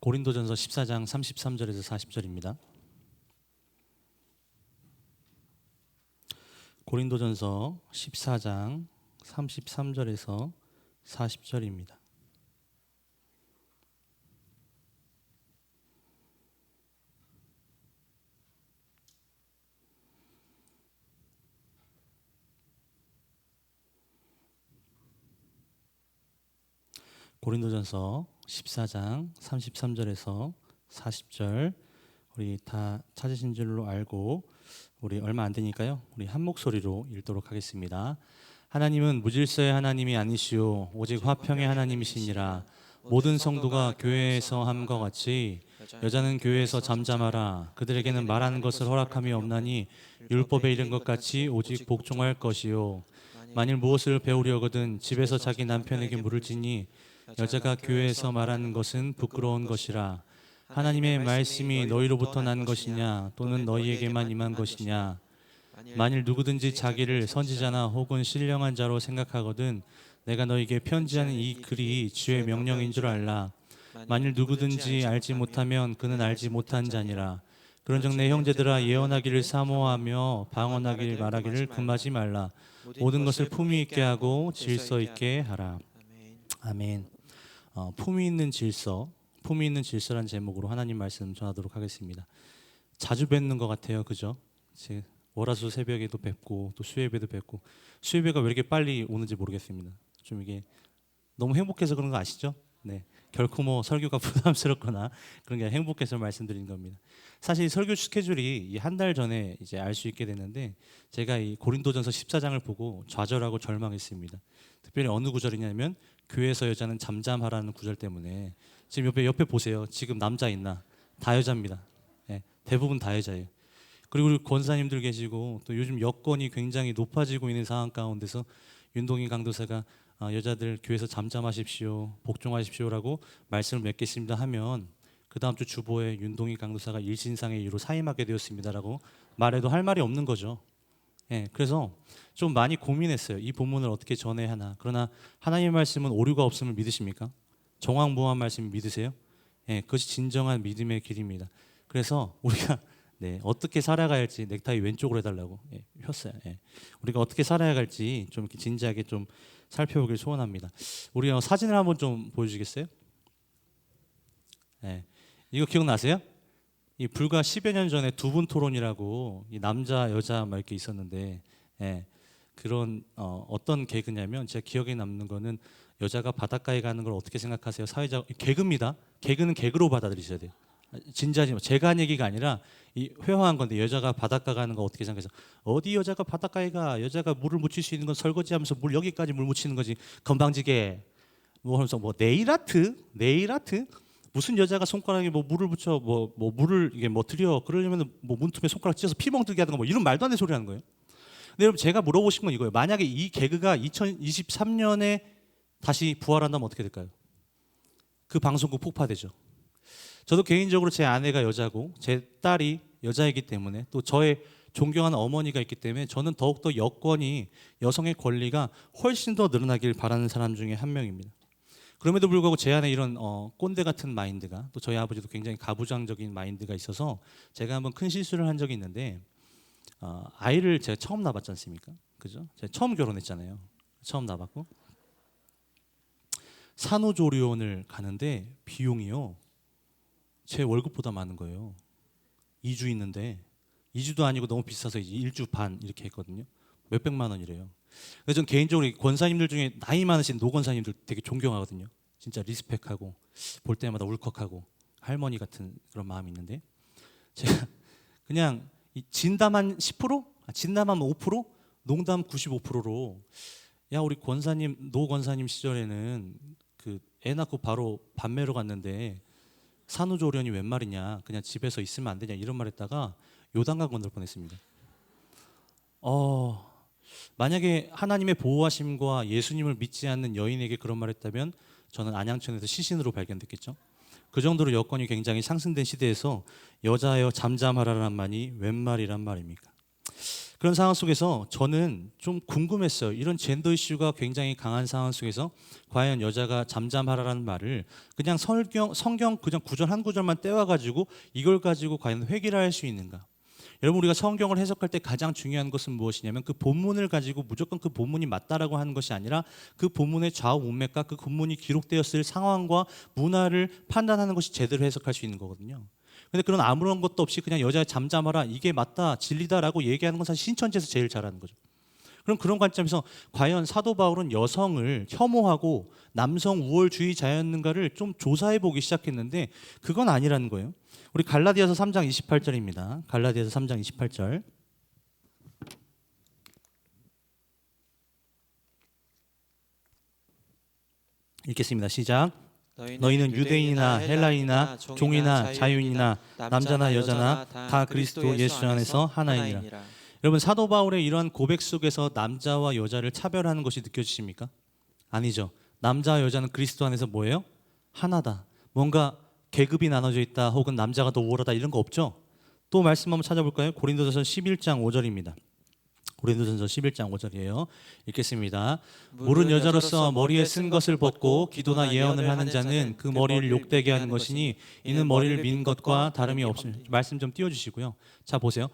고린도전서 14장 33절에서 40절입니다. 고린도전서 14장 33절에서 40절입니다. 고린도전서 14장 33절에서 40절 우리 다 찾으신 줄로 알고 우리 얼마 안 되니까요. 우리 한 목소리로 읽도록 하겠습니다. 하나님은 무질서의 하나님이 아니시오 오직 화평의 하나님이시니라. 모든 성도가 교회에서 함과 같이 여자는 교회에서 잠잠하라. 그들에게는 말하는 것을 허락함이 없나니 율법에 이른 것 같이 오직 복종할 것이요. 만일 무엇을 배우려거든 집에서 자기 남편에게 물을 지니 여자가 교회에서 말하는 것은 부끄러운 것이라. 하나님의 말씀이 너희로부터 난 것이냐 또는 너희에게만 임한 것이냐. 만일 누구든지 자기를 선지자나 혹은 신령한 자로 생각하거든 내가 너희에게 편지하는 이 글이 주의 명령인 줄 알라. 만일 누구든지 알지 못하면 그는 알지 못한 자니라. 그런즉 내 형제들아 예언하기를 사모하며 방언하기를 말하기를 금하지 말라. 모든 것을 품위 있게 하고 질서 있게 하라. 아멘. 품위 있는 질서라는 제목으로 하나님 말씀 전하도록 하겠습니다. 자주 뵙는 것 같아요, 그죠? 월화수 새벽에도 뵙고 또 수요예배도 뵙고 수요예배가 왜 이렇게 빨리 오는지 모르겠습니다. 좀 이게 너무 행복해서 그런 거 아시죠? 네, 결코 뭐 설교가 부담스럽거나 그런 게 아니라 행복해서 말씀드리는 겁니다. 사실 설교 스케줄이 한 달 전에 이제 알 수 있게 됐는데 제가 이 고린도전서 14장을 보고 좌절하고 절망했습니다. 특별히 어느 구절이냐면 교회에서 여자는 잠잠하라는 구절 때문에 지금 옆에 보세요. 지금 남자 있나? 다 여자입니다. 네, 대부분 다 여자예요. 그리고 우리 권사님들 계시고 또 요즘 여건이 굉장히 높아지고 있는 상황 가운데서 윤동희 강도사가 여자들 교회에서 잠잠하십시오, 복종하십시오라고 말씀을 맺겠습니다 하면 그 다음 주 주보에 윤동희 강도사가 일신상의 이유로 사임하게 되었습니다라고 말해도 할 말이 없는 거죠. 예, 그래서 좀 많이 고민했어요. 이 본문을 어떻게 전해야 하나. 그러나 하나님의 말씀은 오류가 없음을 믿으십니까? 정황보완 말씀 믿으세요? 예, 그것이 진정한 믿음의 길입니다. 그래서 우리가 어떻게 살아가야 할지 넥타이 왼쪽으로 해달라고 폈어요. 우리가 어떻게 살아야 할지 좀 이렇게 진지하게 좀 살펴보길 소원합니다. 우리 사진을 한번 좀 보여주시겠어요? 이거 기억나세요? 이 불과 10여 년 전에 두 분 토론이라고 이 남자 여자 막 이렇게 있었는데 그런 어떤 개그냐면 제가 기억에 남는 거는 여자가 바닷가에 가는 걸 어떻게 생각하세요? 사회적 개그입니다. 개그는 개그로 받아들이셔야 돼요. 진지하지 마. 제가 한 얘기가 아니라 이 회화한 건데 여자가 바닷가 가는 거 어떻게 생각해서 어디 여자가 바닷가에 가? 여자가 물을 묻힐 수 있는 건 설거지하면서 물 여기까지 물 묻히는 거지. 건방지게 뭐 하면서 뭐 네일 아트 무슨 여자가 손가락에 뭐 물을 붙여 뭐 물을 이게 뭐 들여 그러려면 뭐 문틈에 손가락 찢어서 피멍 들게 하는 거 뭐 이런 말도 안 되는 소리 하는 거예요. 근데 여러분 제가 물어보신 건 이거예요. 만약에 이 개그가 2023년에 다시 부활한다면 어떻게 될까요? 그 방송국 폭파되죠. 저도 개인적으로 제 아내가 여자고 제 딸이 여자이기 때문에 또 저의 존경하는 어머니가 있기 때문에 저는 더욱더 여건이 여성의 권리가 훨씬 더 늘어나길 바라는 사람 중에 한 명입니다. 그럼에도 불구하고 제 안에 이런 꼰대 같은 마인드가 또 저희 아버지도 굉장히 가부장적인 마인드가 있어서 제가 한번 큰 실수를 한 적이 있는데 아이를 제가 처음 낳았지 않습니까? 그죠? 제가 처음 결혼했잖아요. 처음 낳았고 산후조리원을 가는데 비용이요 제 월급보다 많은 거예요. 2주 있는데 2주도 아니고 너무 비싸서 이제 1주 반 이렇게 했거든요. 몇백만 원이래요. 그래서 전 개인적으로 권사님들 중에 나이 많으신 노권사님들 되게 존경하거든요. 진짜 리스펙하고 볼 때마다 울컥하고 할머니 같은 그런 마음이 있는데 제가 그냥 진담한 10%? 진담한 5%? 농담 95%로 야 우리 권사님 노 권사님 시절에는 그 애 낳고 바로 밤매러 갔는데 산후조리원이 웬 말이냐 그냥 집에서 있으면 안 되냐 이런 말 했다가 요단강 건널 뻔했습니다. 만약에 하나님의 보호하심과 예수님을 믿지 않는 여인에게 그런 말 했다면 저는 안양천에서 시신으로 발견됐겠죠. 그 정도로 여건이 굉장히 상승된 시대에서 여자여 잠잠하라란 말이 웬 말이란 말입니까? 그런 상황 속에서 저는 좀 궁금했어요. 이런 젠더 이슈가 굉장히 강한 상황 속에서 과연 여자가 잠잠하라는 말을 그냥 성경 그냥 구절 한 구절만 떼와가지고 이걸 가지고 과연 회개를 할 수 있는가? 여러분, 우리가 성경을 해석할 때 가장 중요한 것은 무엇이냐면 그 본문을 가지고 무조건 그 본문이 맞다라고 하는 것이 아니라 그 본문의 좌우 문맥과 그 본문이 기록되었을 상황과 문화를 판단하는 것이 제대로 해석할 수 있는 거거든요. 근데 그런 아무런 것도 없이 그냥 여자 잠잠하라, 이게 맞다, 진리다라고 얘기하는 건 사실 신천지에서 제일 잘하는 거죠. 그럼 그런 관점에서 과연 사도 바울은 여성을 혐오하고 남성 우월주의자였는가를 좀 조사해 보기 시작했는데 그건 아니라는 거예요. 우리 갈라디아서 3장 28절입니다. 갈라디아서 3장 28절 읽겠습니다. 시작. 너희는 유대인이나 헬라인이나 종이나 자유인이나 남자나 여자나 다 그리스도 예수 안에서 하나이니라. 여러분, 사도 바울의 이러한 고백 속에서 남자와 여자를 차별하는 것이 느껴지십니까? 아니죠. 남자와 여자는 그리스도 안에서 뭐예요? 하나다. 뭔가 계급이 나눠져 있다, 혹은 남자가 더 우월하다, 이런 거 없죠? 또 말씀 한번 찾아볼까요? 고린도전서 11장 5절입니다. 고린도전서 11장 5절이에요. 읽겠습니다. 물은 여자로서 머리에 쓴 것을 벗고 기도나 예언을 하는 자는 그 머리를 욕되게 하는 것이니 이는 머리를 민 것과 다름이 없습니다. 말씀 좀 띄워주시고요. 자, 보세요.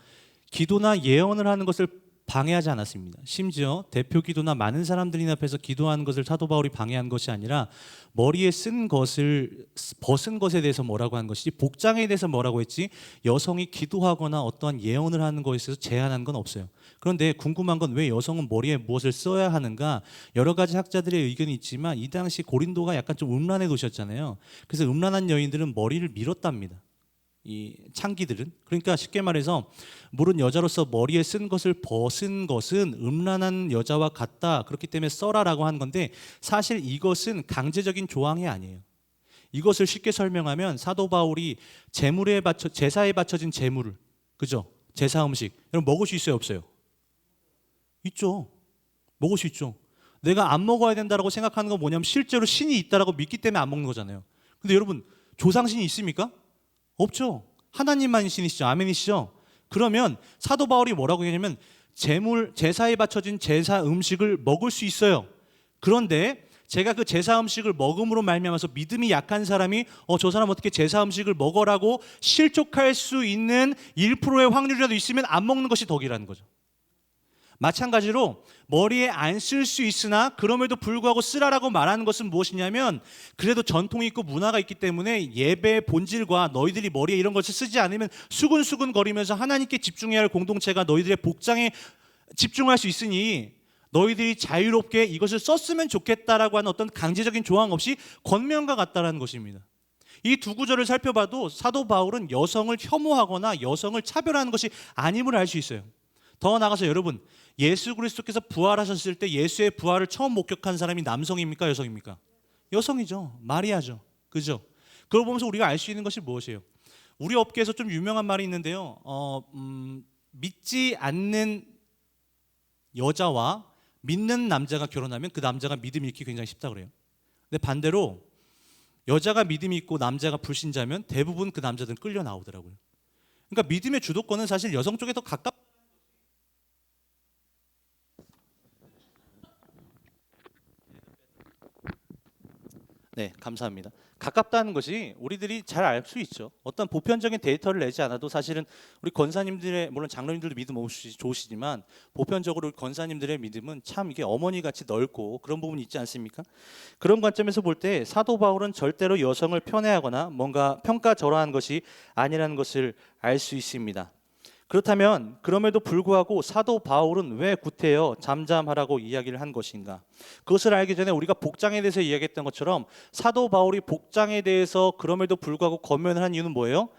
기도나 예언을 하는 것을 방해하지 않았습니다. 심지어 대표 기도나 많은 사람들이 앞에서 기도하는 것을 사도 바울이 방해한 것이 아니라 머리에 쓴 것을 벗은 것에 대해서 뭐라고 한 것이지, 복장에 대해서 뭐라고 했지, 여성이 기도하거나 어떠한 예언을 하는 것에 있어서 제한한 건 없어요. 그런데 궁금한 건 왜 여성은 머리에 무엇을 써야 하는가? 여러 가지 학자들의 의견이 있지만 이 당시 고린도가 약간 좀 음란해 도시였잖아요. 그래서 음란한 여인들은 머리를 밀었답니다. 이 창기들은. 그러니까 쉽게 말해서 물은 여자로서 머리에 쓴 것을 벗은 것은 음란한 여자와 같다, 그렇기 때문에 써라라고 하는 건데, 사실 이것은 강제적인 조항이 아니에요. 이것을 쉽게 설명하면 사도 바울이 제사에 바쳐진 제물을, 그죠? 제사 음식, 여러분 먹을 수 있어요, 없어요? 있죠. 먹을 수 있죠. 내가 안 먹어야 된다라고 생각하는 건 뭐냐면 실제로 신이 있다라고 믿기 때문에 안 먹는 거잖아요. 근데 여러분, 조상신이 있습니까? 없죠. 하나님만 신이시죠. 아멘이시죠. 그러면 사도 바울이 뭐라고 얘기하냐면 제사에 바쳐진 제사 음식을 먹을 수 있어요. 그런데 제가 그 제사 음식을 먹음으로 말미암아서 믿음이 약한 사람이 저 사람 어떻게 제사 음식을 먹어라고 실족할 수 있는 1%의 확률이라도 있으면 안 먹는 것이 덕이라는 거죠. 마찬가지로 머리에 안 쓸 수 있으나 그럼에도 불구하고 쓰라라고 말하는 것은 무엇이냐면, 그래도 전통이 있고 문화가 있기 때문에 예배의 본질과 너희들이 머리에 이런 것을 쓰지 않으면 수근수근 거리면서 하나님께 집중해야 할 공동체가 너희들의 복장에 집중할 수 있으니 너희들이 자유롭게 이것을 썼으면 좋겠다라고 하는 어떤 강제적인 조항 없이 권면과 같다라는 것입니다. 이 두 구절을 살펴봐도 사도 바울은 여성을 혐오하거나 여성을 차별하는 것이 아님을 알 수 있어요. 더 나아가서 여러분, 예수 그리스도께서 부활하셨을 때 예수의 부활을 처음 목격한 사람이 남성입니까, 여성입니까? 여성이죠. 마리아죠. 그죠? 그걸 보면서 우리가 알 수 있는 것이 무엇이에요? 우리 업계에서 좀 유명한 말이 있는데요. 믿지 않는 여자와 믿는 남자가 결혼하면 그 남자가 믿음이 있기 굉장히 쉽다 그래요. 근데 반대로 여자가 믿음이 있고 남자가 불신자면 대부분 그 남자들은 끌려 나오더라고요. 그러니까 믿음의 주도권은 사실 여성 쪽에 더 가깝. 네, 감사합니다. 가깝다는 것이 우리들이 잘 알 수 있죠. 어떤 보편적인 데이터를 내지 않아도 사실은 우리 권사님들의, 물론 장로님들도 믿음 좋으시지만 보편적으로 권사님들의 믿음은 참 이게 어머니같이 넓고 그런 부분이 있지 않습니까? 그런 관점에서 볼 때 사도 바울은 절대로 여성을 편애하거나 뭔가 평가절하한 것이 아니라는 것을 알 수 있습니다. 그렇다면 그럼에도 불구하고 사도 바울은 왜 구태여 잠잠하라고 이야기를 한 것인가? 그것을 알기 전에 우리가 복장에 대해서 이야기했던 것처럼 사도 바울이 복장에 대해서 그럼에도 불구하고 권면을 한 이유는 뭐예요?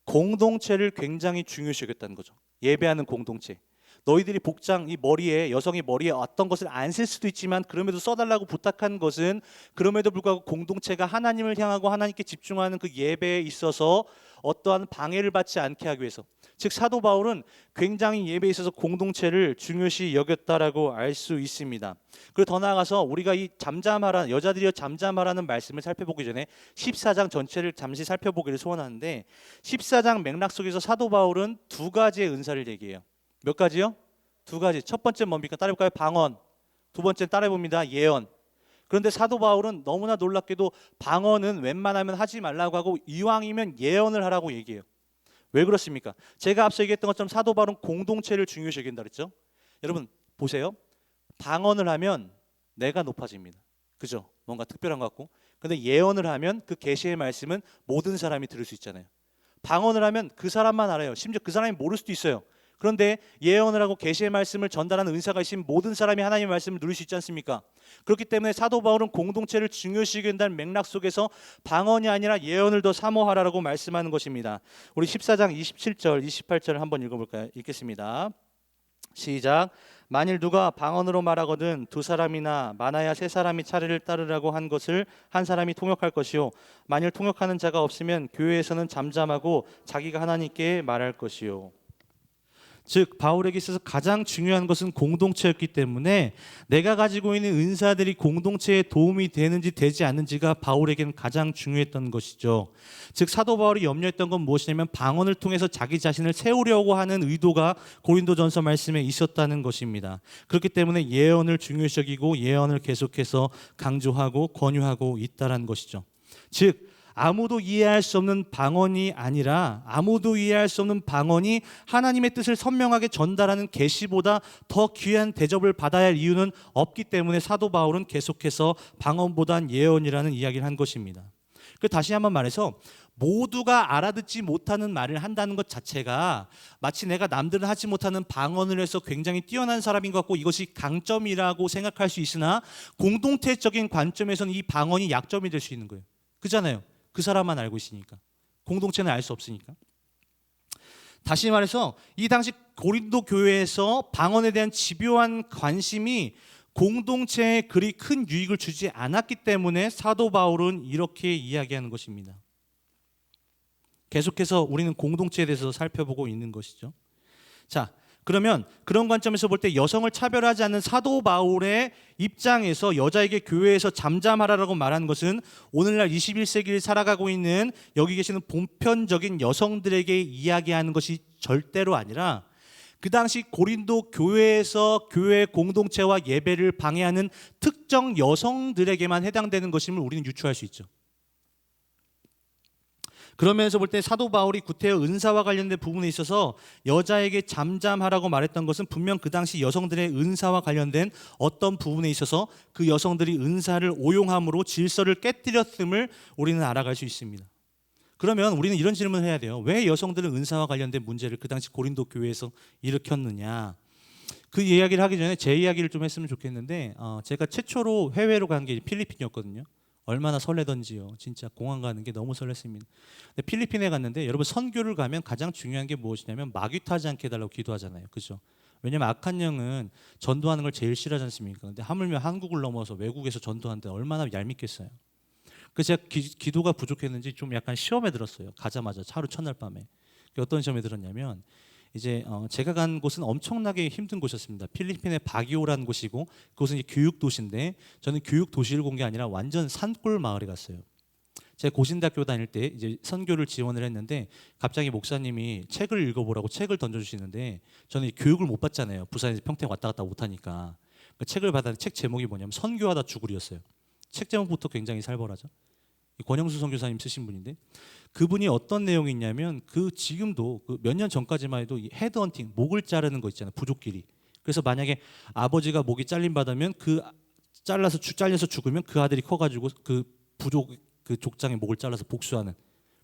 공동체를 굉장히 중요시 여겼다는 거죠. 예배하는 공동체. 너희들이 복장, 이 머리에, 여성이 머리에 어떤 것을 안 쓸 수도 있지만 그럼에도 써달라고 부탁한 것은 그럼에도 불구하고 공동체가 하나님을 향하고 하나님께 집중하는 그 예배에 있어서 어떠한 방해를 받지 않게 하기 위해서, 즉 사도 바울은 굉장히 예배에 있어서 공동체를 중요시 여겼다라고 알 수 있습니다. 그리고 더 나아가서 우리가 이 잠잠하라, 여자들이여 잠잠하라는 말씀을 살펴보기 전에 14장 전체를 잠시 살펴보기를 소원하는데, 14장 맥락 속에서 사도 바울은 두 가지의 은사를 얘기해요. 몇 가지요? 두 가지. 첫 번째 뭡니까? 따라해볼까요? 방언. 두 번째 따라해봅니다. 예언. 그런데 사도 바울은 너무나 놀랍게도 방언은 웬만하면 하지 말라고 하고 이왕이면 예언을 하라고 얘기해요. 왜 그렇습니까? 제가 앞서 얘기했던 것처럼 사도 바울은 공동체를 중요시 여긴다 그랬죠. 여러분 보세요. 방언을 하면 내가 높아집니다. 그죠? 뭔가 특별한 것 같고. 근데 예언을 하면 그 계시의 말씀은 모든 사람이 들을 수 있잖아요. 방언을 하면 그 사람만 알아요. 심지어 그 사람이 모를 수도 있어요. 그런데 예언을 하고 계시의 말씀을 전달하는 은사가 있으면 모든 사람이 하나님의 말씀을 누릴 수 있지 않습니까? 그렇기 때문에 사도 바울은 공동체를 중요시 여긴다는 맥락 속에서 방언이 아니라 예언을 더 사모하라고 말씀하는 것입니다. 우리 14장 27절, 28절을 한번 읽어볼까요? 읽겠습니다. 시작. 만일 누가 방언으로 말하거든 두 사람이나 많아야 세 사람이 차례를 따르라고 한 것을 한 사람이 통역할 것이요 만일 통역하는 자가 없으면 교회에서는 잠잠하고 자기가 하나님께 말할 것이요. 즉 바울에게 있어서 가장 중요한 것은 공동체였기 때문에 내가 가지고 있는 은사들이 공동체에 도움이 되는지 되지 않는지가 바울에게는 가장 중요했던 것이죠. 즉 사도 바울이 염려했던 건 무엇이냐면 방언을 통해서 자기 자신을 세우려고 하는 의도가 고린도전서 말씀에 있었다는 것입니다. 그렇기 때문에 예언을 중요시 여기고 예언을 계속해서 강조하고 권유하고 있다는 것이죠. 즉 아무도 이해할 수 없는 방언이 아니라 아무도 이해할 수 없는 방언이 하나님의 뜻을 선명하게 전달하는 계시보다 더 귀한 대접을 받아야 할 이유는 없기 때문에 사도 바울은 계속해서 방언보단 예언이라는 이야기를 한 것입니다. 다시 한번 말해서 모두가 알아듣지 못하는 말을 한다는 것 자체가 마치 내가 남들은 하지 못하는 방언을 해서 굉장히 뛰어난 사람인 것 같고 이것이 강점이라고 생각할 수 있으나 공동체적인 관점에서는 이 방언이 약점이 될 수 있는 거예요. 그잖아요. 그 사람만 알고 있으니까. 공동체는 알 수 없으니까. 다시 말해서 이 당시 고린도 교회에서 방언에 대한 집요한 관심이 공동체에 그리 큰 유익을 주지 않았기 때문에 사도 바울은 이렇게 이야기하는 것입니다. 계속해서 우리는 공동체에 대해서 살펴보고 있는 것이죠. 자, 그러면 그런 관점에서 볼 때 여성을 차별하지 않는 사도 바울의 입장에서 여자에게 교회에서 잠잠하라고 말한 것은 오늘날 21세기를 살아가고 있는 여기 계시는 보편적인 여성들에게 이야기하는 것이 절대로 아니라 그 당시 고린도 교회에서 교회 공동체와 예배를 방해하는 특정 여성들에게만 해당되는 것임을 우리는 유추할 수 있죠. 그러면서 볼 때 사도 바울이 구태여 은사와 관련된 부분에 있어서 여자에게 잠잠하라고 말했던 것은 분명 그 당시 여성들의 은사와 관련된 어떤 부분에 있어서 그 여성들이 은사를 오용함으로 질서를 깨뜨렸음을 우리는 알아갈 수 있습니다. 그러면 우리는 이런 질문을 해야 돼요. 왜 여성들은 은사와 관련된 문제를 그 당시 고린도 교회에서 일으켰느냐? 그 이야기를 하기 전에 제 이야기를 좀 했으면 좋겠는데 제가 최초로 해외로 간 게 필리핀이었거든요. 얼마나 설레던지요. 진짜 공항 가는 게 너무 설렜습니다. 근데 필리핀에 갔는데 여러분 선교를 가면 가장 중요한 게 무엇이냐면 마귀 타지 않게 해달라고 기도하잖아요. 그죠? 왜냐면 악한 영은 전도하는 걸 제일 싫어하지 않습니까? 근데 하물며 한국을 넘어서 외국에서 전도하는데 얼마나 얄밉겠어요. 그래서 제가 기도가 부족했는지 좀 약간 시험에 들었어요. 가자마자 하루 첫날 밤에. 어떤 시험에 들었냐면 이제 제가 간 곳은 엄청나게 힘든 곳이었습니다. 필리핀의 바기오라는 곳이고 그곳은 이제 교육 도시인데 저는 교육 도시를 본 게 아니라 완전 산골 마을에 갔어요. 제가 고신대학교 다닐 때 이제 선교를 지원을 했는데 갑자기 목사님이 책을 읽어보라고 책을 던져주시는데 저는 교육을 못 받잖아요. 부산에서 평택 왔다 갔다 못하니까. 그 책을 받았는데 책 제목이 뭐냐면 선교하다 죽으리였어요. 책 제목부터 굉장히 살벌하죠. 권영수 선교사님 쓰신 분인데 그분이 어떤 내용이 있냐면 지금도 몇 년 전까지만 해도 헤드헌팅, 목을 자르는 거 있잖아요. 부족끼리. 그래서 만약에 아버지가 목이 잘림 받으면 잘려서 죽으면 그 아들이 커가지고 그 족장의 목을 잘라서 복수하는.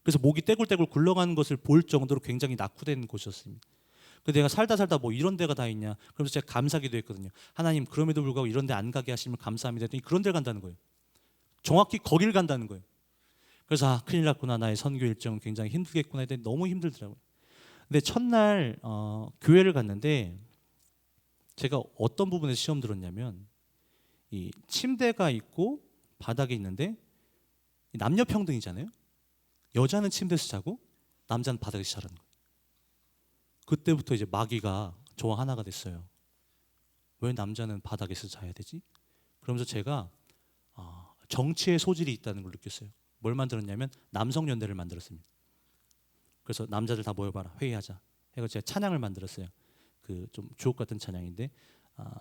그래서 목이 떼굴떼굴 굴러가는 것을 볼 정도로 굉장히 낙후된 곳이었습니다. 근데 내가 살다 뭐 이런 데가 다 있냐. 그래서 제가 감사기도 했거든요. 하나님 그럼에도 불구하고 이런 데 안 가게 하시면 감사합니다. 했더니 그런 데를 간다는 거예요. 정확히 거길 간다는 거예요. 그래서 큰일 났구나. 나의 선교 일정은 굉장히 힘들겠구나 했더니 너무 힘들더라고요. 근데 첫날 교회를 갔는데 제가 어떤 부분에서 시험 들었냐면 이 침대가 있고 바닥에 있는데 남녀 평등이잖아요. 여자는 침대에서 자고 남자는 바닥에서 자라는 거예요. 그때부터 이제 마귀가 저와 하나가 됐어요. 왜 남자는 바닥에서 자야 되지? 그러면서 제가 정치의 소질이 있다는 걸 느꼈어요. 뭘 만들었냐면 남성연대를 만들었습니다. 그래서 남자들 다 모여봐라 회의하자 해서 제가 찬양을 만들었어요. 그 좀 주옥 같은 찬양인데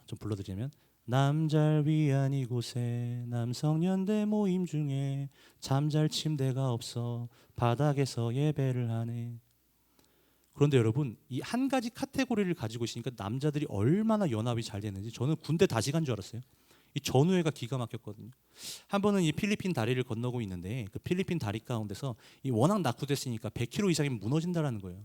좀 불러드리면 남잘 위한 이곳에 남성연대 모임 중에 잠잘 침대가 없어 바닥에서 예배를 하네. 그런데 여러분 이 한 가지 카테고리를 가지고 있으니까 남자들이 얼마나 연합이 잘 되는지 저는 군대 다시 간 줄 알았어요. 이 전우회가 기가 막혔거든요. 한 번은 이 필리핀 다리를 건너고 있는데 그 필리핀 다리 가운데서 이 워낙 낙후됐으니까 100km 이상이면 무너진다라는 거예요.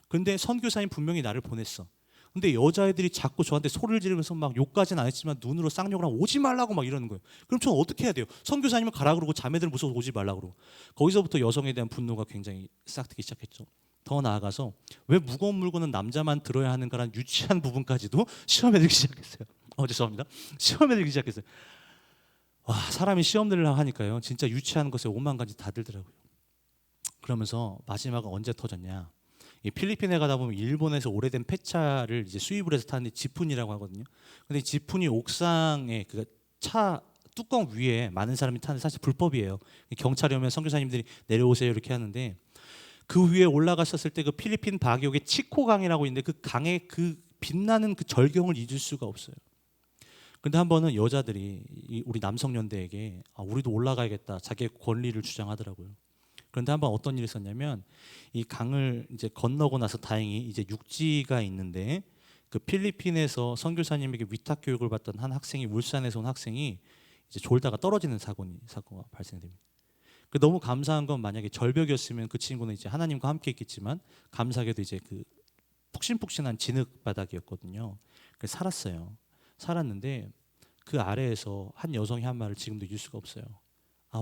그런데 선교사님 분명히 나를 보냈어. 근데 여자애들이 자꾸 저한테 소리를 지르면서 막 욕까지는 안 했지만 눈으로 쌍욕을 하고 오지 말라고 막 이러는 거예요. 그럼 저는 어떻게 해야 돼요? 선교사님은 가라 그러고 자매들 무서워서 오지 말라고 그러고. 거기서부터 여성에 대한 분노가 굉장히 싹트기 시작했죠. 더 나아가서 왜 무거운 물건은 남자만 들어야 하는가라는 유치한 부분까지도 시험해들기 시작했어요. 죄송합니다. 시험해들기 시작했어요. 와, 사람이 시험들을 하니까요 진짜 유치한 것에 오만 가지 다 들더라고요. 그러면서 마지막은 언제 터졌냐, 이 필리핀에 가다 보면 일본에서 오래된 폐차를 이제 수입을 해서 타는데 지푼이라고 하거든요. 근데 지푼이 옥상에 그 차 뚜껑 위에 많은 사람이 타는데 사실 불법이에요. 경찰이 오면 선교사님들이 내려오세요 이렇게 하는데 그 위에 올라갔었을 때 그 필리핀 바기옥의 치코강이라고 있는데 그 강의 그 빛나는 그 절경을 잊을 수가 없어요. 근데 한 번은 여자들이 우리 남성연대에게 우리도 올라가야겠다 자기의 권리를 주장하더라고요. 그런데 한번 어떤 일이 있었냐면 이 강을 이제 건너고 나서 다행히 이제 육지가 있는데 그 필리핀에서 선교사님에게 위탁 교육을 받던 한 학생이, 울산에서 온 학생이 이제 졸다가 떨어지는 사고가 발생됩니다. 너무 감사한 건 만약에 절벽이었으면 그 친구는 이제 하나님과 함께 있겠지만 감사하게도 이제 그 푹신푹신한 진흙 바닥이었거든요. 그래서 살았어요. 살았는데 그 아래에서 한 여성이 한 말을 지금도 잊을 수가 없어요.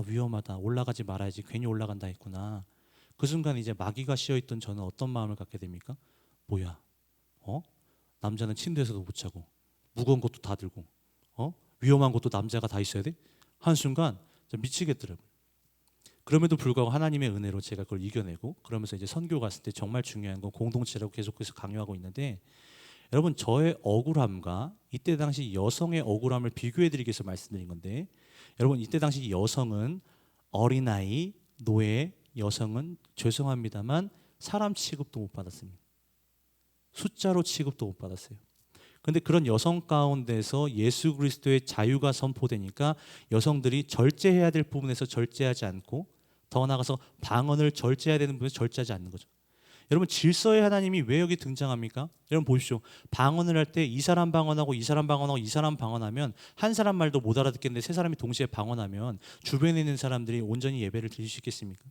위험하다, 올라가지 말아야지, 괜히 올라간다 했구나. 그 순간 이제 마귀가 씌어있던 저는 어떤 마음을 갖게 됩니까? 뭐야, 남자는 침대에서도 못 자고 무거운 것도 다 들고 위험한 것도 남자가 다 있어야 돼? 한 순간 미치겠더라고요. 그럼에도 불구하고 하나님의 은혜로 제가 그걸 이겨내고 그러면서 이제 선교 갔을 때 정말 중요한 건 공동체라고 계속해서 강요하고 있는데, 여러분 저의 억울함과 이때 당시 여성의 억울함을 비교해드리기 위해서 말씀드린 건데, 여러분 이때 당시 여성은 어린아이, 노예, 여성은 죄송합니다만 사람 취급도 못 받았습니다. 숫자로 취급도 못 받았어요. 그런데 그런 여성 가운데서 예수 그리스도의 자유가 선포되니까 여성들이 절제해야 될 부분에서 절제하지 않고 더 나아가서 방언을 절제해야 되는 부분에서 절제하지 않는 거죠. 여러분 질서의 하나님이 왜 여기 등장합니까? 여러분 보십시오. 방언을 할 때 이 사람 방언하고 이 사람 방언하고 이 사람 방언하면 한 사람 말도 못 알아듣겠는데 세 사람이 동시에 방언하면 주변에 있는 사람들이 온전히 예배를 드릴 수 있겠습니까?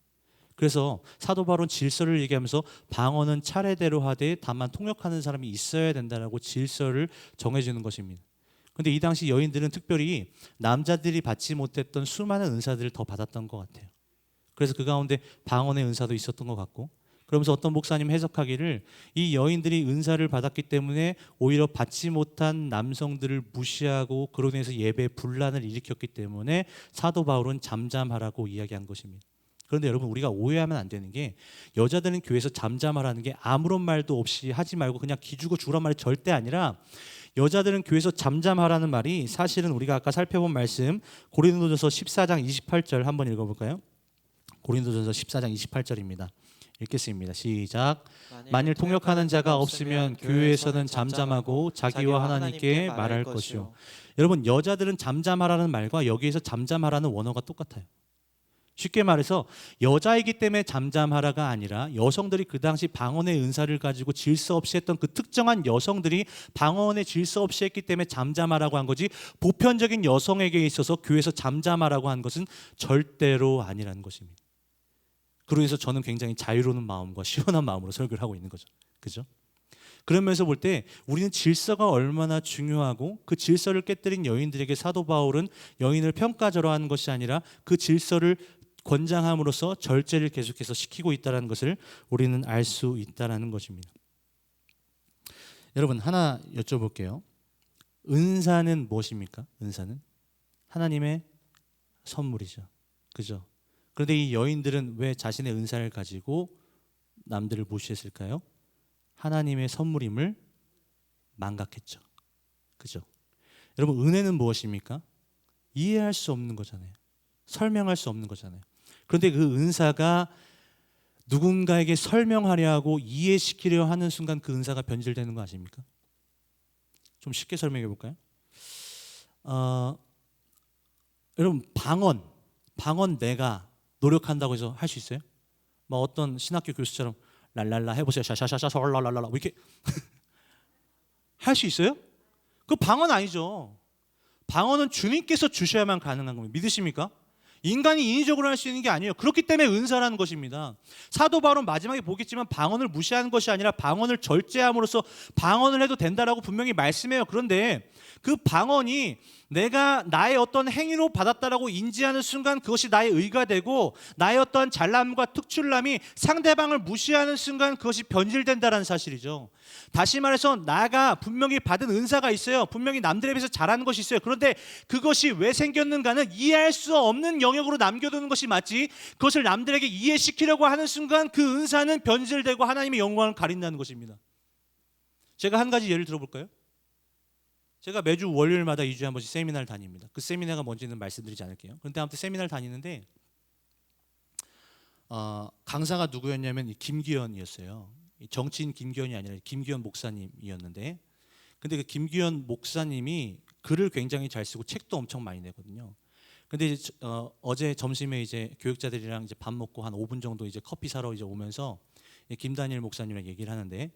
그래서 사도 바울은 질서를 얘기하면서 방언은 차례대로 하되 다만 통역하는 사람이 있어야 된다라고 질서를 정해주는 것입니다. 그런데 이 당시 여인들은 특별히 남자들이 받지 못했던 수많은 은사들을 더 받았던 것 같아요. 그래서 그 가운데 방언의 은사도 있었던 것 같고, 그러면서 어떤 목사님 해석하기를 이 여인들이 은사를 받았기 때문에 오히려 받지 못한 남성들을 무시하고 그로 인해서 예배 분란을 일으켰기 때문에 사도 바울은 잠잠하라고 이야기한 것입니다. 그런데 여러분 우리가 오해하면 안 되는 게, 여자들은 교회에서 잠잠하라는 게 아무런 말도 없이 하지 말고 그냥 기죽어 죽으란 말이 절대 아니라, 여자들은 교회에서 잠잠하라는 말이 사실은 우리가 아까 살펴본 말씀 고린도전서 14장 28절 한번 읽어볼까요? 고린도전서 14장 28절입니다. 읽겠습니다. 시작. 만일 통역하는 자가 없으면 교회에서는 잠잠하고 자기와 하나님께 말할 것이요. 여러분 여자들은 잠잠하라는 말과 여기에서 잠잠하라는 원어가 똑같아요. 쉽게 말해서 여자이기 때문에 잠잠하라가 아니라 여성들이 그 당시 방언의 은사를 가지고 질서 없이 했던 그 특정한 여성들이 방언의 질서 없이 했기 때문에 잠잠하라고 한 거지, 보편적인 여성에게 있어서 교회에서 잠잠하라고 한 것은 절대로 아니라는 것입니다. 그러면서 저는 굉장히 자유로운 마음과 시원한 마음으로 설교를 하고 있는 거죠. 그죠? 그러면서 볼 때 우리는 질서가 얼마나 중요하고 그 질서를 깨뜨린 여인들에게 사도 바울은 여인을 평가절하하는 것이 아니라 그 질서를 권장함으로써 절제를 계속해서 시키고 있다는 것을 우리는 알 수 있다는 것입니다. 여러분 하나 여쭤볼게요. 은사는 무엇입니까? 은사는 하나님의 선물이죠. 그죠? 그런데 이 여인들은 왜 자신의 은사를 가지고 남들을 무시했을까요? 하나님의 선물임을 망각했죠. 그죠? 여러분 은혜는 무엇입니까? 이해할 수 없는 거잖아요. 설명할 수 없는 거잖아요. 그런데 그 은사가 누군가에게 설명하려 하고 이해시키려 하는 순간 그 은사가 변질되는 거 아십니까? 좀 쉽게 설명해 볼까요? 여러분 방언 내가 노력한다고 해서 할 수 있어요? 뭐 어떤 신학교 교수처럼 랄랄라 해보세요. 샤샤샤샤 랄랄랄라 뭐 이렇게 할 수 있어요? 그 방언 아니죠. 방언은 주님께서 주셔야만 가능한 겁니다. 믿으십니까? 인간이 인위적으로 할 수 있는 게 아니에요. 그렇기 때문에 은사라는 것입니다. 사도 바울은 마지막에 보겠지만 방언을 무시하는 것이 아니라 방언을 절제함으로써 방언을 해도 된다라고 분명히 말씀해요. 그런데 그 방언이 내가 나의 어떤 행위로 받았다라고 인지하는 순간 그것이 나의 의가 되고 나의 어떤 잘남과 특출남이 상대방을 무시하는 순간 그것이 변질된다는 사실이죠. 다시 말해서 나가 분명히 받은 은사가 있어요. 분명히 남들에 비해서 잘하는 것이 있어요. 그런데 그것이 왜 생겼는가는 이해할 수 없는 영역으로 남겨두는 것이 맞지, 그것을 남들에게 이해시키려고 하는 순간 그 은사는 변질되고 하나님의 영광을 가린다는 것입니다. 제가 한 가지 예를 들어볼까요? 제가 매주 월요일마다 2주에 한 번씩 세미나를 다닙니다. 그 세미나가 뭔지는 말씀드리지 않을게요. 그런데 아무튼 세미나를 다니는데 강사가 누구였냐면 김기현이었어요. 정치인 김기현이 아니라 김기현 목사님이었는데, 근데 그 김기현 목사님이 글을 굉장히 잘 쓰고 책도 엄청 많이 내거든요. 근데 이제 어제 점심에 이제 교육자들이랑 이제 밥 먹고 한 5분 정도 이제 커피 사러 이제 오면서 김다니엘 목사님이랑 얘기를 하는데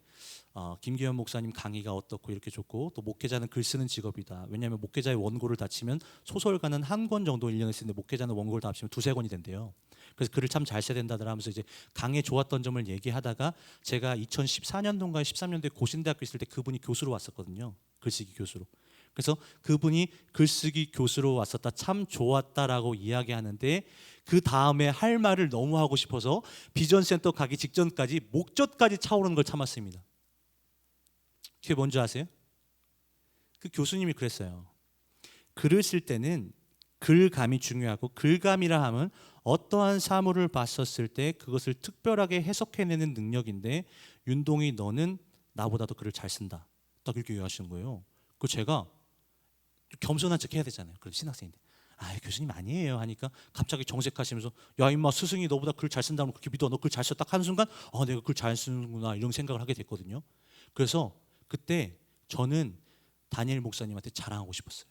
김기현 목사님 강의가 어떻고 이렇게 좋고, 또 목회자는 글 쓰는 직업이다. 왜냐하면 목회자의 원고를 다 치면 소설가는 한 권 정도 1년에 쓰는데 목회자는 원고를 다 합치면 2-3권이 된대요. 그래서 글을 참 잘 써야 된다더라 하면서 이제 강의에 좋았던 점을 얘기하다가 제가 2014년도인가 13년도에 고신대학교 있을 때 그분이 교수로 왔었거든요. 글쓰기 교수로. 그래서 그분이 글쓰기 교수로 왔었다, 참 좋았다라고 이야기하는데 그 다음에 할 말을 너무 하고 싶어서 비전센터 가기 직전까지 목젖까지 차오르는 걸 참았습니다. 그게 뭔지 아세요? 그 교수님이 그랬어요. 글을 쓸 때는 글감이 중요하고, 글감이라 하면 어떠한 사물을 봤었을 때 그것을 특별하게 해석해내는 능력인데, 윤동이 너는 나보다도 글을 잘 쓴다, 딱 이렇게 얘기하시는 거예요. 그 제가 겸손한 척 해야 되잖아요. 그럼 신학생인데 교수님 아니에요 하니까 갑자기 정색하시면서 야 임마, 스승이 너보다 글 잘 쓴다면 그렇게 믿어, 너 글 잘 써, 딱 하는 순간 내가 글 잘 쓰는구나 이런 생각을 하게 됐거든요. 그래서 그때 저는 다니엘 목사님한테 자랑하고 싶었어요.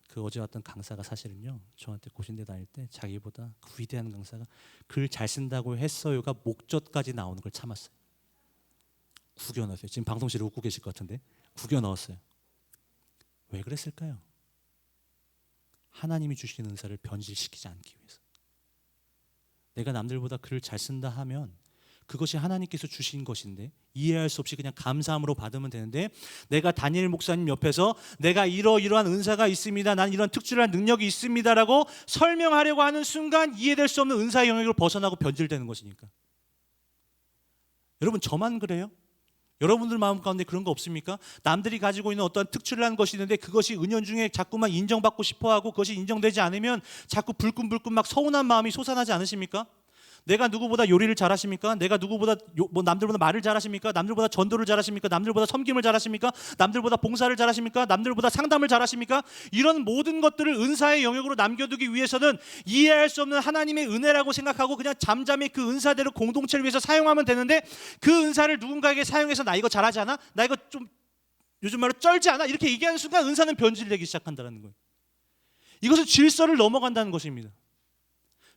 그 어제 왔던 강사가 사실은요, 저한테 고신대 다닐 때 자기보다 그 위대한 강사가 글 잘 쓴다고 했어요가 목젖까지 나오는 걸 참았어요. 구겨 넣었어요. 지금 방송실에 웃고 계실 것 같은데 구겨 넣었어요. 왜 그랬을까요? 하나님이 주신 은사를 변질시키지 않기 위해서. 내가 남들보다 글을 잘 쓴다 하면 그것이 하나님께서 주신 것인데 이해할 수 없이 그냥 감사함으로 받으면 되는데, 내가 다니엘 목사님 옆에서 내가 이러이러한 은사가 있습니다, 난 이런 특출한 능력이 있습니다라고 설명하려고 하는 순간 이해될 수 없는 은사의 영역을 벗어나고 변질되는 것이니까. 여러분, 저만 그래요? 여러분들 마음 가운데 그런 거 없습니까? 남들이 가지고 있는 어떤 특출난 것이 있는데 그것이 은연중에 자꾸만 인정받고 싶어하고 그것이 인정되지 않으면 자꾸 불끈불끈 막 서운한 마음이 솟아나지 않으십니까? 내가 누구보다 요리를 잘하십니까? 내가 누구보다 남들보다 말을 잘하십니까? 남들보다 전도를 잘하십니까? 남들보다 섬김을 잘하십니까? 남들보다 봉사를 잘하십니까? 남들보다 상담을 잘하십니까? 이런 모든 것들을 은사의 영역으로 남겨두기 위해서는 이해할 수 없는 하나님의 은혜라고 생각하고 그냥 잠잠히 그 은사대로 공동체를 위해서 사용하면 되는데, 그 은사를 누군가에게 사용해서 나 이거 잘하지 않아? 나 이거 좀 요즘 말로 쩔지 않아? 이렇게 얘기하는 순간 은사는 변질되기 시작한다는 거예요. 이것은 질서를 넘어간다는 것입니다.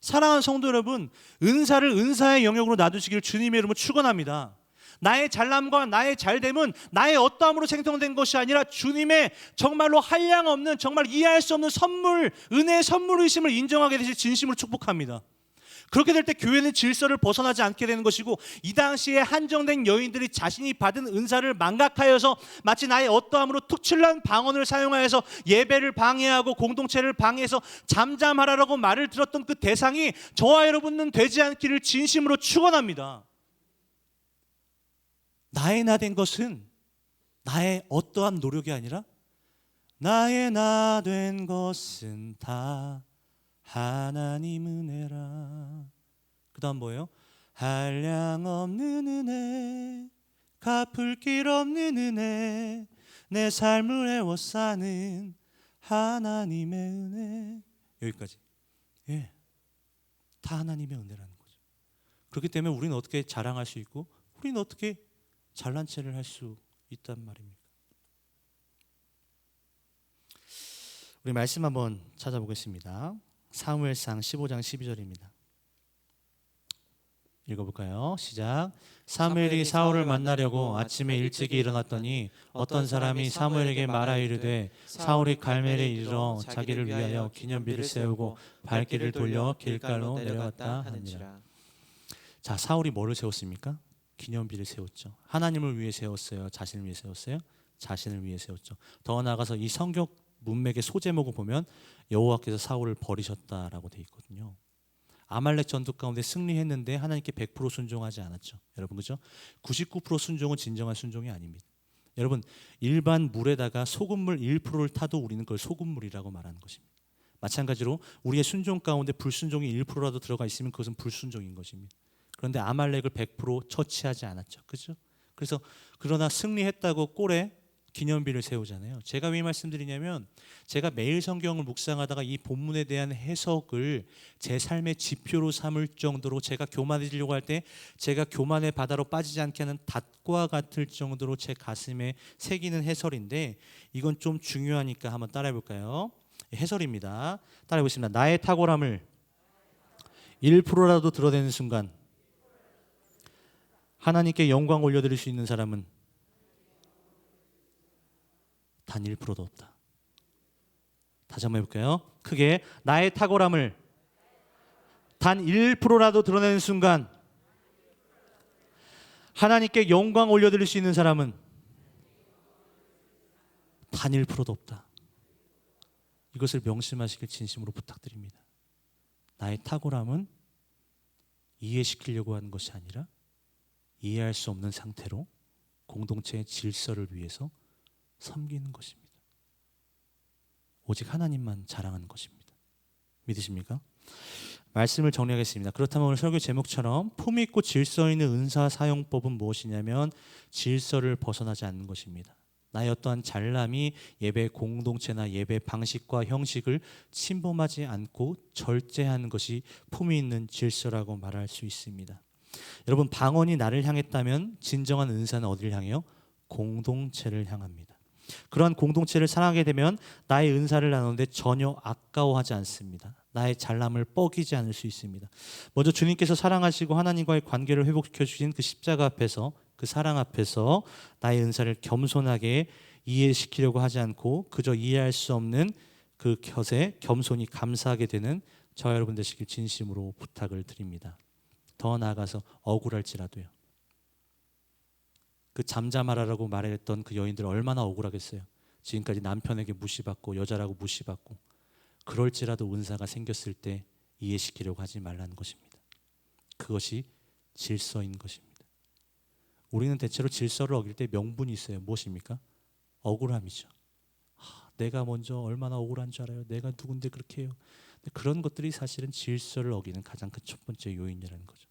사랑하는 성도 여러분, 은사를 은사의 영역으로 놔두시기를 주님의 이름으로 축원합니다. 나의 잘남과 나의 잘됨은 나의 어떠함으로 생성된 것이 아니라 주님의 정말로 한량없는, 정말 이해할 수 없는 선물, 은혜의 선물의심을 인정하게 되실 진심으로 축복합니다. 그렇게 될 때 교회는 질서를 벗어나지 않게 되는 것이고, 이 당시에 한정된 여인들이 자신이 받은 은사를 망각하여서 마치 나의 어떠함으로 특출난 방언을 사용하여서 예배를 방해하고 공동체를 방해해서 잠잠하라고 말을 들었던 그 대상이 저와 여러분은 되지 않기를 진심으로 축원합니다. 나의 나 된 것은 나의 어떠한 노력이 아니라 나의 나 된 것은 다 하나님 은혜라. 그 다음 뭐예요? 한량없는 은혜, 갚을 길 없는 은혜, 내 삶을 애워싸는 하나님의 은혜. 여기까지. 다 하나님의 은혜라는 거죠. 그렇기 때문에 우리는 어떻게 자랑할 수 있고, 우리는 어떻게 잘난 체를 할 수 있단 말입니까? 우리 말씀 한번 찾아보겠습니다. 사무엘상 15장 12절입니다. 읽어볼까요? 시작. 사무엘이 사울을 만나려고 아침에 일찍이 일어났더니 어떤 사람이 사무엘에게 말하 이르되 사울이 갈멜에 이르러 자기를 위하여 기념비를 세우고 발길을 돌려 길갈로 내려갔다 하니라. 자, 사울이 뭐를 세웠습니까? 기념비를 세웠죠. 하나님을 위해 세웠어요? 자신을 위해 세웠어요? 자신을 위해 세웠죠. 더 나아가서 이 성경 문맥의 소제목을 보면 여호와께서 사울을 버리셨다라고 돼 있거든요. 아말렉 전투 가운데 승리했는데 하나님께 100% 순종하지 않았죠. 여러분, 그죠? 99% 순종은 진정한 순종이 아닙니다. 여러분, 일반 물에다가 소금물 1%를 타도 우리는 그걸 소금물이라고 말하는 것입니다. 마찬가지로 우리의 순종 가운데 불순종이 1%라도 들어가 있으면 그것은 불순종인 것입니다. 그런데 아말렉을 100% 처치하지 않았죠. 그죠? 그래서 그러나 승리했다고 꼴에 기념비를 세우잖아요. 제가 왜 말씀드리냐면 제가 매일 성경을 묵상하다가 이 본문에 대한 해석을 제 삶의 지표로 삼을 정도로 제가 교만해지려고 할 때 제가 교만의 바다로 빠지지 않게 하는 닷과 같을 정도로 제 가슴에 새기는 해설인데 이건 좀 중요하니까 한번 따라해 볼까요? 해설입니다. 따라해 보겠습니다. 나의 탁월함을 1%라도 드러내는 순간 하나님께 영광 올려드릴 수 있는 사람은 단 1%도 없다. 다시 한번 해볼까요? 크게 나의 탁월함을 단 1%라도 드러내는 순간 하나님께 영광 올려드릴 수 있는 사람은 단 1%도 없다. 이것을 명심하시길 진심으로 부탁드립니다. 나의 탁월함은 이해시키려고 하는 것이 아니라 이해할 수 없는 상태로 공동체의 질서를 위해서 섬기는 것입니다. 오직 하나님만 자랑하는 것입니다. 믿으십니까? 말씀을 정리하겠습니다. 그렇다면 오늘 설교 제목처럼 품 있고 질서 있는 은사 사용법은 무엇이냐면 질서를 벗어나지 않는 것입니다. 나의 어떠한 잘남이 예배 공동체나 예배 방식과 형식을 침범하지 않고 절제하는 것이 품이 있는 질서라고 말할 수 있습니다. 여러분, 방언이 나를 향했다면 진정한 은사는 어디를 향해요? 공동체를 향합니다. 그러한 공동체를 사랑하게 되면 나의 은사를 나누는데 전혀 아까워하지 않습니다. 나의 잘남을 뻐기지 않을 수 있습니다. 먼저 주님께서 사랑하시고 하나님과의 관계를 회복시켜 주신 그 십자가 앞에서, 그 사랑 앞에서 나의 은사를 겸손하게 이해시키려고 하지 않고 그저 이해할 수 없는 그 곁에 겸손히 감사하게 되는 저와 여러분 되시길 진심으로 부탁을 드립니다. 더 나아가서 억울할지라도요. 그 잠잠하라라고 말했던 그 여인들 얼마나 억울하겠어요. 지금까지 남편에게 무시받고 여자라고 무시받고 그럴지라도 은사가 생겼을 때 이해시키려고 하지 말라는 것입니다. 그것이 질서인 것입니다. 우리는 대체로 질서를 어길 때 명분이 있어요. 무엇입니까? 억울함이죠. 내가 먼저 얼마나 억울한 줄 알아요. 내가 누군데 그렇게 해요. 근데 그런 것들이 사실은 질서를 어기는 가장 큰 첫 번째 요인이라는 거죠.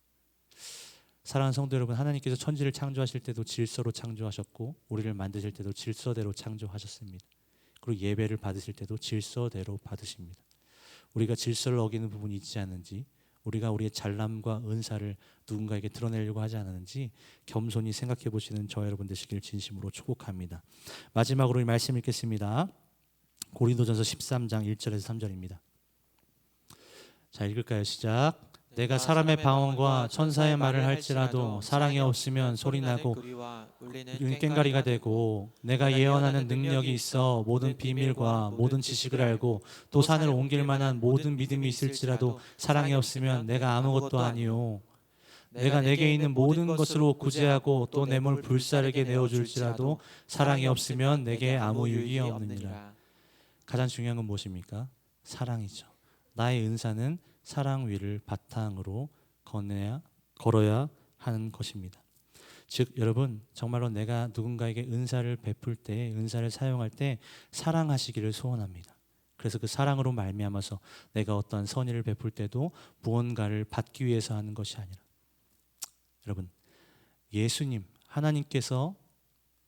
사랑하는 성도 여러분, 하나님께서 천지를 창조하실 때도 질서로 창조하셨고 우리를 만드실 때도 질서대로 창조하셨습니다. 그리고 예배를 받으실 때도 질서대로 받으십니다. 우리가 질서를 어기는 부분이 있지 않은지, 우리가 우리의 잘남과 은사를 누군가에게 드러내려고 하지 않았는지 겸손히 생각해 보시는 저 여러분 되시길 진심으로 축복합니다. 마지막으로 이 말씀 읽겠습니다. 고린도전서 13장 1절에서 3절입니다. 자, 읽을까요? 시작. 내가 사람의 방언과 천사의 말을 할지라도 사랑이 없으면 소리나고 꽹가리가 되고, 내가 예언하는 능력이 있어 모든 비밀과 모든 지식을 알고 또 산을 옮길 만한 모든 믿음이 있을지라도 사랑이 없으면 내가 아무것도 아니요. 내가 내게 있는 모든 것으로 구제하고 또 내 몸을 불사르게 내어줄지라도 사랑이 없으면 내게 아무 유익이 없느니라. 가장 중요한 건 무엇입니까? 사랑이죠. 나의 은사는 사랑 위를 바탕으로 걸어야 하는 것입니다. 즉 여러분, 정말로 내가 누군가에게 은사를 베풀 때, 은사를 사용할 때 사랑하시기를 소원합니다. 그래서 그 사랑으로 말미암아서 내가 어떠한 선의를 베풀 때도 무언가를 받기 위해서 하는 것이 아니라, 여러분, 예수님 하나님께서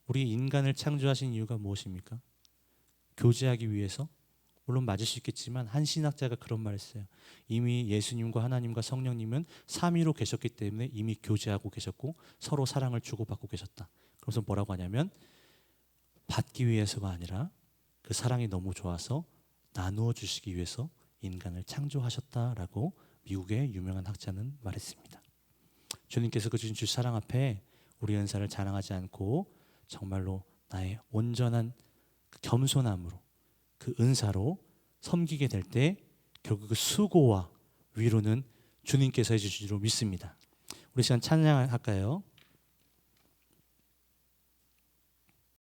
우리 인간을 창조하신 이유가 무엇입니까? 교제하기 위해서, 물론 맞을 수 있겠지만 한 신학자가 그런 말을 했어요. 이미 예수님과 하나님과 성령님은 삼위로 계셨기 때문에 이미 교제하고 계셨고 서로 사랑을 주고받고 계셨다. 그래서 뭐라고 하냐면 받기 위해서가 아니라 그 사랑이 너무 좋아서 나누어 주시기 위해서 인간을 창조하셨다라고 미국의 유명한 학자는 말했습니다. 주님께서 그 주신 주 사랑 앞에 우리 은사를 자랑하지 않고 정말로 나의 온전한 겸손함으로 그 은사로 섬기게 될 때 결국 그 수고와 위로는 주님께서 해주실 줄 믿습니다. 우리 시간 찬양할까요?